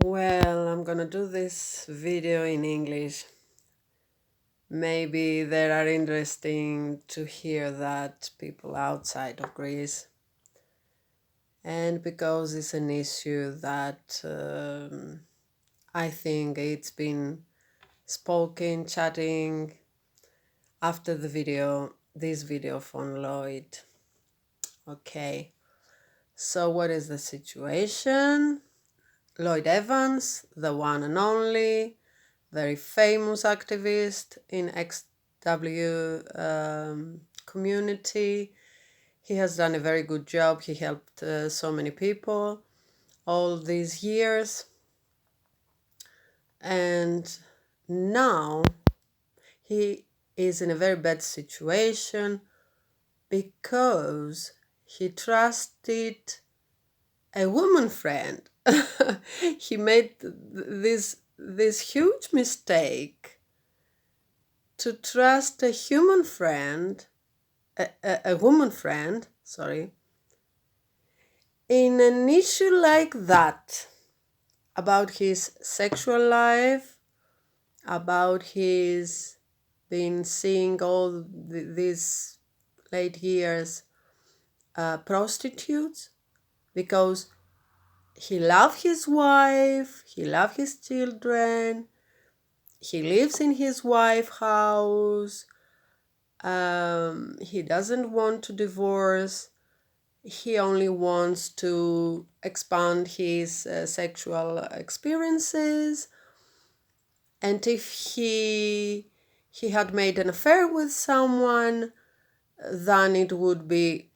Well, I'm gonna do this video in English. Maybe they are interesting to hear that people outside of Greece. And because it's an issue that I think it's been spoken, chatting after this video from Lloyd. Okay, so what is the situation? Lloyd Evans, the one and only, very famous activist in XW community. He has done a very good job. He helped so many people all these years. And now he is in a very bad situation because he trusted a woman friend. He made this huge mistake to trust a human friend, a woman friend, sorry, in an issue like that, about his sexual life, about his been seeing all these late years prostitutes, because he loved his wife, he loved his children, he lives in his wife's house, he doesn't want to divorce, he only wants to expand his sexual experiences. And if he had made an affair with someone, then it would be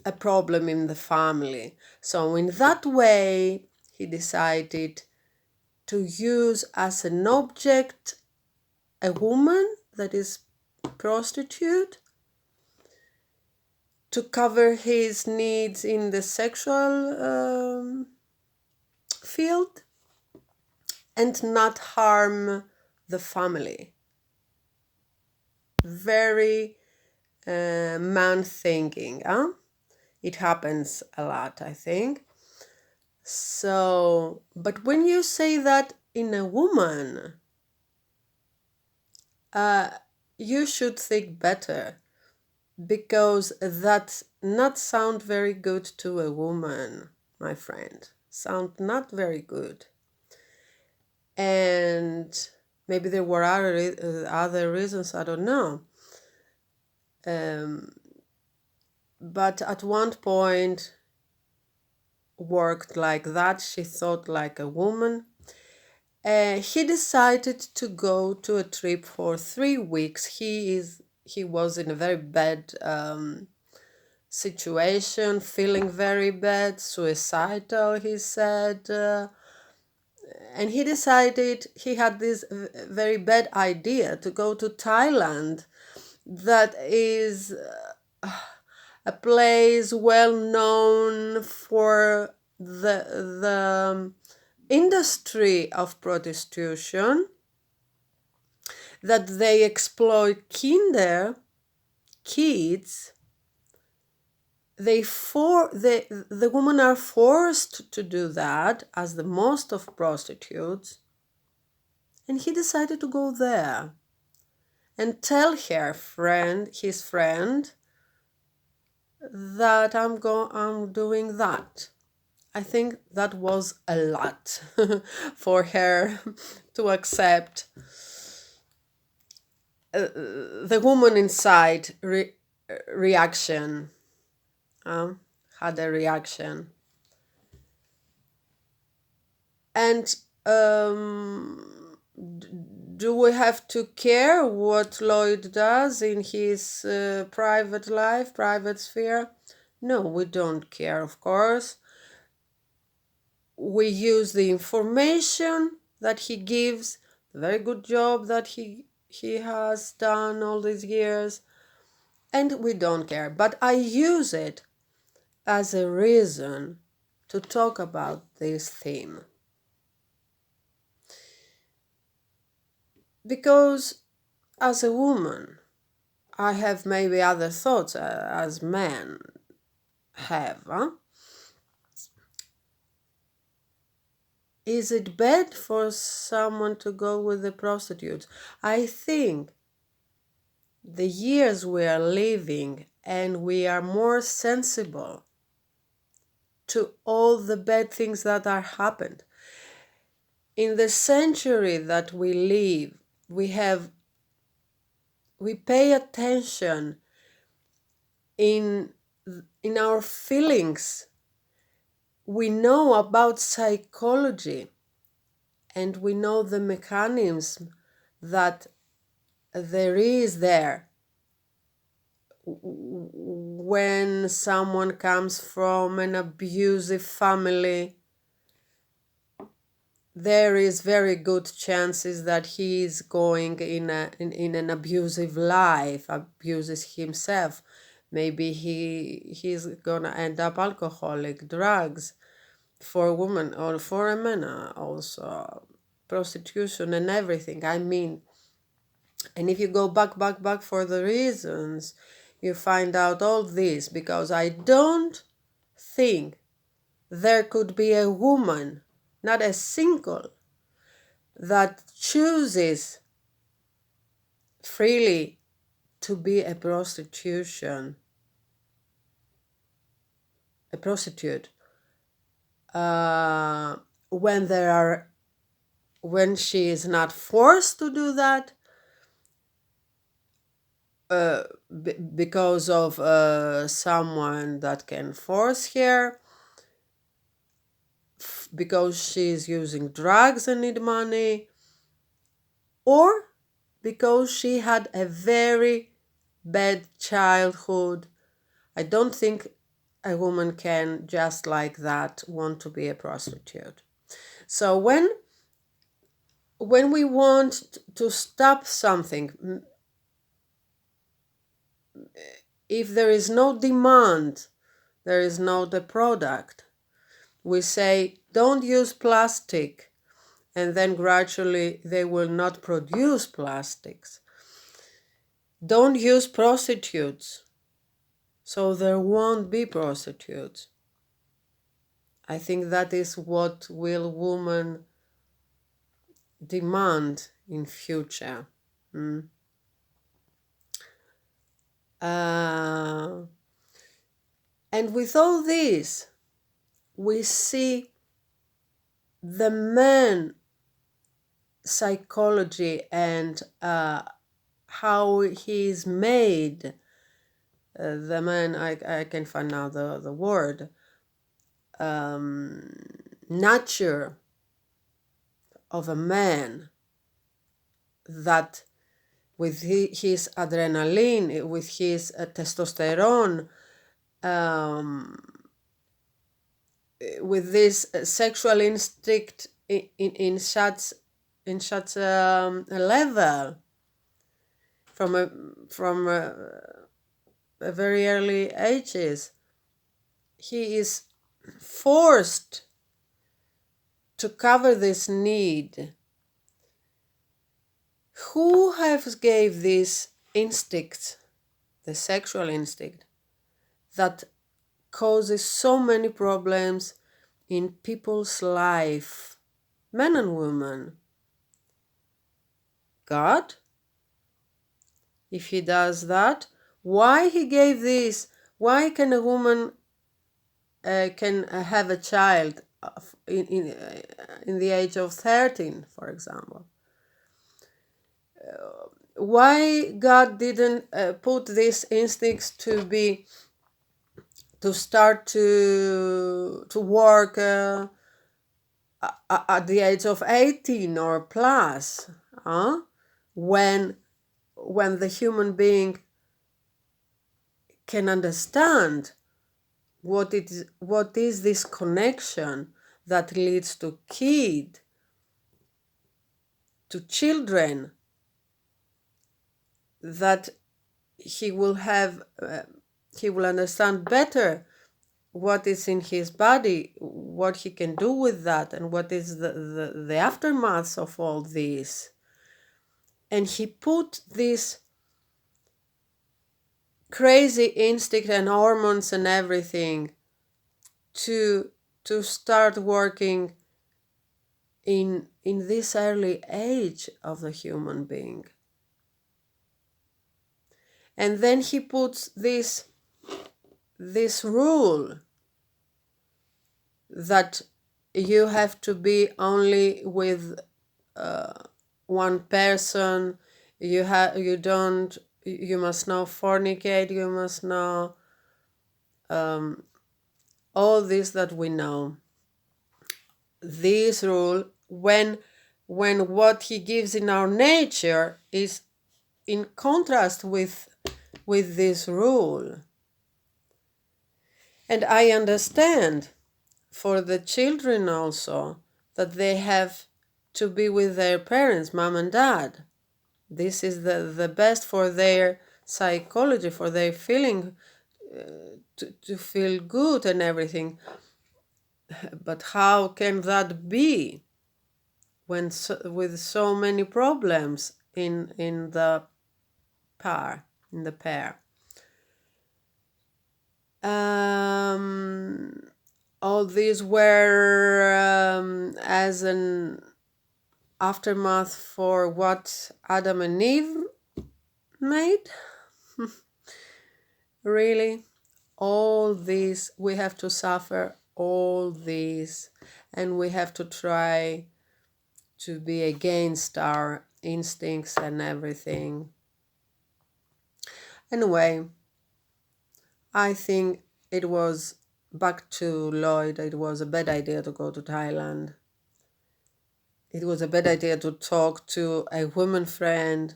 a problem in the family. So in that way, he decided to use as an object a woman that is prostitute to cover his needs in the sexual field and not harm the family. Very man thinking, huh? It happens a lot, I think. So, but when you say that in a woman, you should think better, because that not sound very good to a woman, my friend. Sound not very good. And maybe there were other reasons, I don't know. But at one point worked like that. She thought like a woman. He decided to go to a trip for 3 weeks. He was in a very bad situation, feeling very bad, suicidal, he said. And he decided, he had this very bad idea to go to Thailand, that is a place well known for the industry of prostitution, that they exploit kids. The women are forced to do that, as the most of prostitutes. And he decided to go there and tell his friend, that I'm doing that. I think that was a lot for her to accept. The woman inside reaction had a reaction. And do we have to care what Lloyd does in his private life, private sphere? No, we don't care, of course. We use the information that he gives, the very good job that he has done all these years, and we don't care. But I use it as a reason to talk about this theme. Because as a woman, I have maybe other thoughts as men have. is it bad for someone to go with the prostitutes? I think the years we are living and we are more sensible to all the bad things that are happened. In the century that we live, we pay attention in our feelings. We know about psychology and we know the mechanism that there is there when someone comes from an abusive family. There is very good chances that he is going in an abusive life, abuses himself. Maybe he's gonna end up alcoholic, drugs, for a woman or for a man also, prostitution and everything. I mean, and if you go back for the reasons, you find out all this, because I don't think there could be a woman, not a single, that chooses freely to be a prostitute, when she is not forced to do that, because of someone that can force her, because she's using drugs and need money, or because she had a very bad childhood. I don't think a woman can just like that want to be a prostitute. So when we want to stop something, if there is no demand, there is no the product. We say, don't use plastic, and then gradually they will not produce plastics. Don't use prostitutes, so there won't be prostitutes. I think that is what will women demand in future. And with all this, we see the man psychology and how he is made. The man, I can find now the word, nature of a man, that with his adrenaline, with his testosterone, with this sexual instinct in such a level from a very early ages, he is forced to cover this need. Who has gave this instinct, the sexual instinct, that causes so many problems in people's life, men and women? God? If he does that, why he gave this? Why can a woman can have a child in the age of 13, for example? Why God didn't put these instincts to start to work at the age of 18 or plus, when the human being can understand what is this connection that leads to children, that he will understand better what is in his body, what he can do with that, and what is the aftermath of all this. And he put this crazy instinct and hormones and everything to start working in this early age of the human being. And then he puts this rule that you have to be only with one person. You must not fornicate. You must not all this that we know. This rule, when what he gives in our nature is in contrast with this rule. And I understand for the children also that they have to be with their parents, mom and dad. This is the best for their psychology, for their feeling, to feel good and everything. But how can that be when with so many problems in the pair? All these were as an aftermath for what Adam and Eve made. Really, all these, we have to suffer all these, and we have to try to be against our instincts and everything. Anyway, I think it was, back to Lloyd, it was a bad idea to go to Thailand. It was a bad idea to talk to a woman friend.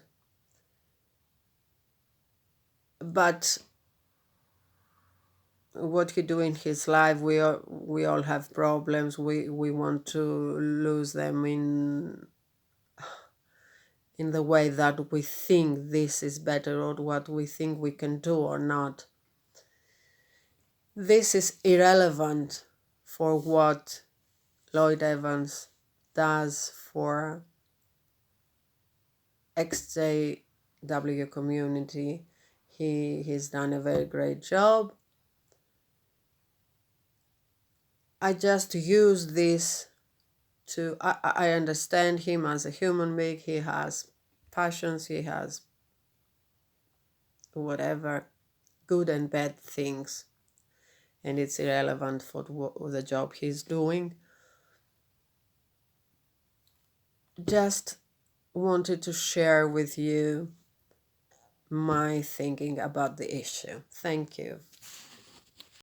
But what he do in his life, we all have problems. We want to lose them in the way that we think this is better, or what we think we can do or not. This is irrelevant for what Lloyd Evans does for XJW community. He's done a very great job. I just use this to, I understand him as a human being. He has passions, he has whatever, good and bad things, and it's irrelevant for the job he's doing. Just wanted to share with you my thinking about the issue. Thank you.